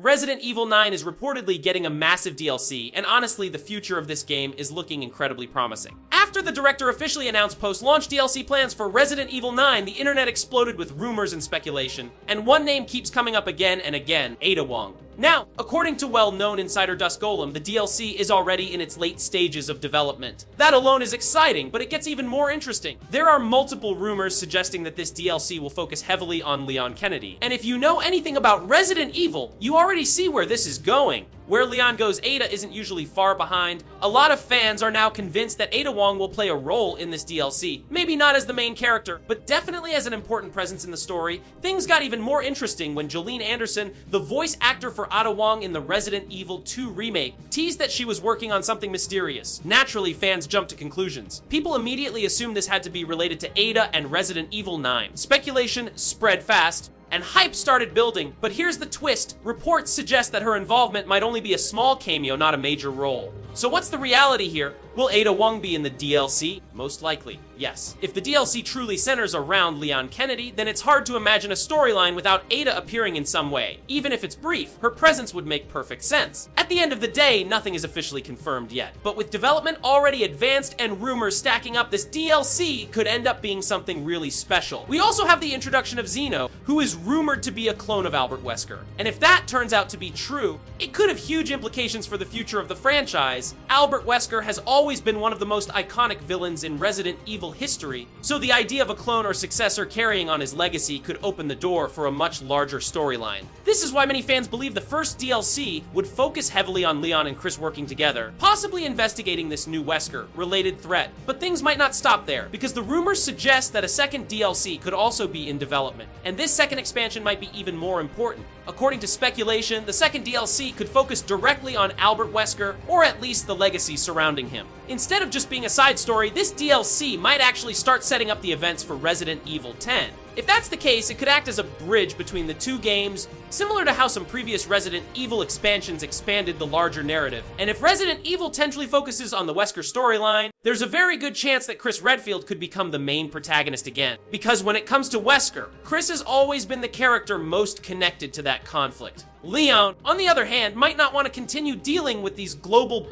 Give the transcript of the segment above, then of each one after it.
Resident Evil 9 is reportedly getting a massive DLC, and honestly, the future of this game is looking incredibly promising. After the director officially announced post-launch DLC plans for Resident Evil 9, the internet exploded with rumors and speculation, and one name keeps coming up again and again: Wong. Now, according to well-known insider Dust Golem, the DLC is already in its late stages of development. That alone is exciting, but it gets even more interesting. There are multiple rumors suggesting that this DLC will focus heavily on Leon Kennedy. And if you know anything about Resident Evil, you already see where this is going. Where Leon goes, Ada isn't usually far behind. A lot of fans are now convinced that Wong will play a role in this DLC. Maybe not as the main character, but definitely as an important presence in the story. Things got even more interesting when Jolene Anderson, the voice actor for Wong in the Resident Evil 2 remake, teased that she was working on something mysterious. Naturally, fans jumped to conclusions. People immediately assumed this had to be related to Ada and Resident Evil 9. Speculation spread fast, and hype started building, but here's the twist. Reports suggest that her involvement might only be a small cameo, not a major role. So what's the reality here? Will Wong be in the DLC? Most likely, yes. If the DLC truly centers around Leon Kennedy, then it's hard to imagine a storyline without Ada appearing in some way. Even if it's brief, her presence would make perfect sense. At the end of the day, nothing is officially confirmed yet. But with development already advanced and rumors stacking up, this DLC could end up being something really special. We also have the introduction of Zeno, who is rumored to be a clone of Albert Wesker. And if that turns out to be true, it could have huge implications for the future of the franchise. Albert Wesker has always been one of the most iconic villains in Resident Evil history, so the idea of a clone or successor carrying on his legacy could open the door for a much larger storyline. This is why many fans believe the first DLC would focus heavily on Leon and Chris working together, possibly investigating this new Wesker-related threat. But things might not stop there, because the rumors suggest that a second DLC could also be in development, and this second expansion might be even more important. According to speculation, the second DLC could focus directly on Albert Wesker, or at least the legacy surrounding him. Instead of just being a side story, this DLC might actually start setting up the events for Resident Evil 10. If that's the case, it could act as a bridge between the two games, similar to how some previous Resident Evil expansions expanded the larger narrative. And if Resident Evil 10 truly focuses on the Wesker storyline, there's a very good chance that Chris Redfield could become the main protagonist again. Because when it comes to Wesker, Chris has always been the character most connected to that conflict. Leon, on the other hand, might not want to continue dealing with these global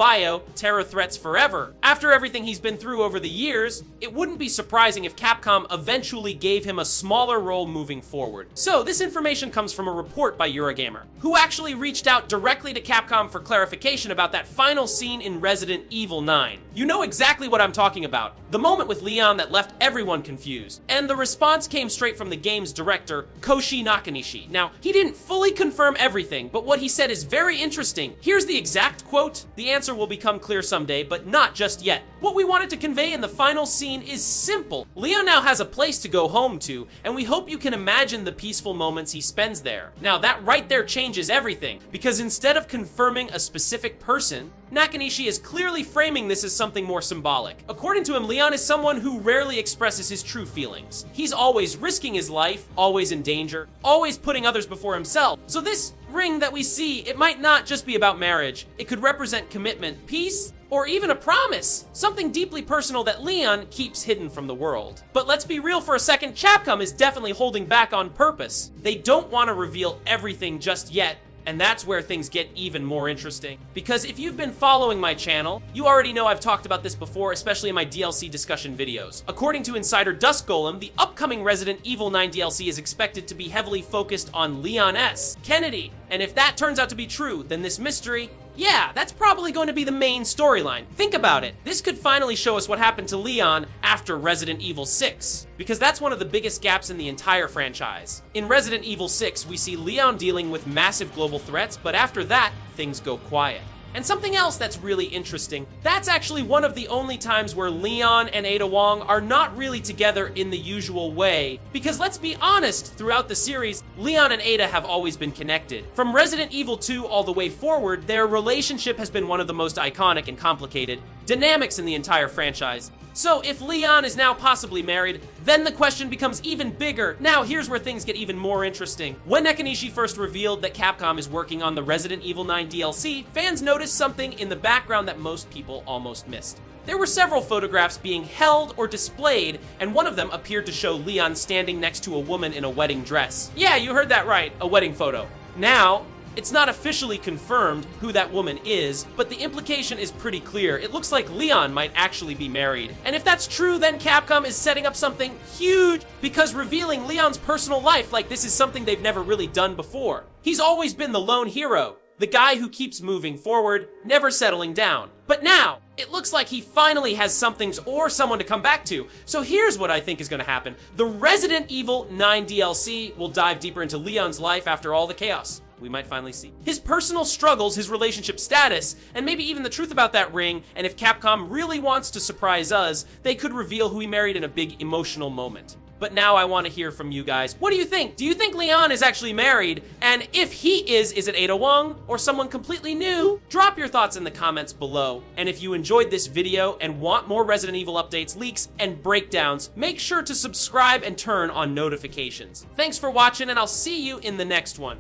terror threats forever. After everything he's been through over the years, it wouldn't be surprising if Capcom eventually gave him a smaller role moving forward. So this information comes from a report by Eurogamer, who actually reached out directly to Capcom for clarification about that final scene in Resident Evil 9. You know exactly what I'm talking about. The moment with Leon that left everyone confused. And the response came straight from the game's director, Koshi Nakanishi. Now, he didn't fully confirm everything, but what he said is very interesting. Here's the exact quote. The answer will become clear someday, but not just yet. What we wanted to convey in the final scene is simple. Leon now has a place to go home to, and we hope you can imagine the peaceful moments he spends there. Now, that right there changes everything, because instead of confirming a specific person, Nakanishi is clearly framing this as something more symbolic. According to him, Leon is someone who rarely expresses his true feelings. He's always risking his life, always in danger, always putting others before himself. So this ring that we see, it might not just be about marriage. It could represent commitment, peace, or even a promise. Something deeply personal that Leon keeps hidden from the world. But let's be real for a second, Capcom is definitely holding back on purpose. They don't want to reveal everything just yet. And that's where things get even more interesting. Because if you've been following my channel, you already know I've talked about this before, especially in my DLC discussion videos. According to insider Dust Golem, the upcoming Resident Evil 9 DLC is expected to be heavily focused on Leon S. Kennedy. And if that turns out to be true, then this mystery, yeah, that's probably going to be the main storyline. Think about it. This could finally show us what happened to Leon after Resident Evil 6, because that's one of the biggest gaps in the entire franchise. In Resident Evil 6, we see Leon dealing with massive global threats, but after that, things go quiet. And something else that's really interesting, that's actually one of the only times where Leon and Wong are not really together in the usual way. Because let's be honest, throughout the series, Leon and Ada have always been connected. From Resident Evil 2 all the way forward, their relationship has been one of the most iconic and complicated dynamics in the entire franchise. So if Leon is now possibly married, then the question becomes even bigger. Now here's where things get even more interesting. When Nakanishi first revealed that Capcom is working on the Resident Evil 9 DLC, fans noticed something in the background that most people almost missed. There were several photographs being held or displayed, and one of them appeared to show Leon standing next to a woman in a wedding dress. Yeah, you heard that right, a wedding photo. Now, It's not officially confirmed who that woman is, but the implication is pretty clear. It looks like Leon might actually be married. And if that's true, then Capcom is setting up something huge, because revealing Leon's personal life like this is something they've never really done before. He's always been the lone hero, the guy who keeps moving forward, never settling down. But now, it looks like he finally has something or someone to come back to. So here's what I think is going to happen. The Resident Evil 9 DLC will dive deeper into Leon's life after all the chaos. We might finally see his personal struggles, his relationship status, and maybe even the truth about that ring. And if Capcom really wants to surprise us, they could reveal who he married in a big emotional moment. But now I want to hear from you guys. What do you think? Do you think Leon is actually married? And if he is it Ada Wong or someone completely new? Drop your thoughts in the comments below. And if you enjoyed this video and want more Resident Evil updates, leaks, and breakdowns, make sure to subscribe and turn on notifications. Thanks for watching, and I'll see you in the next one.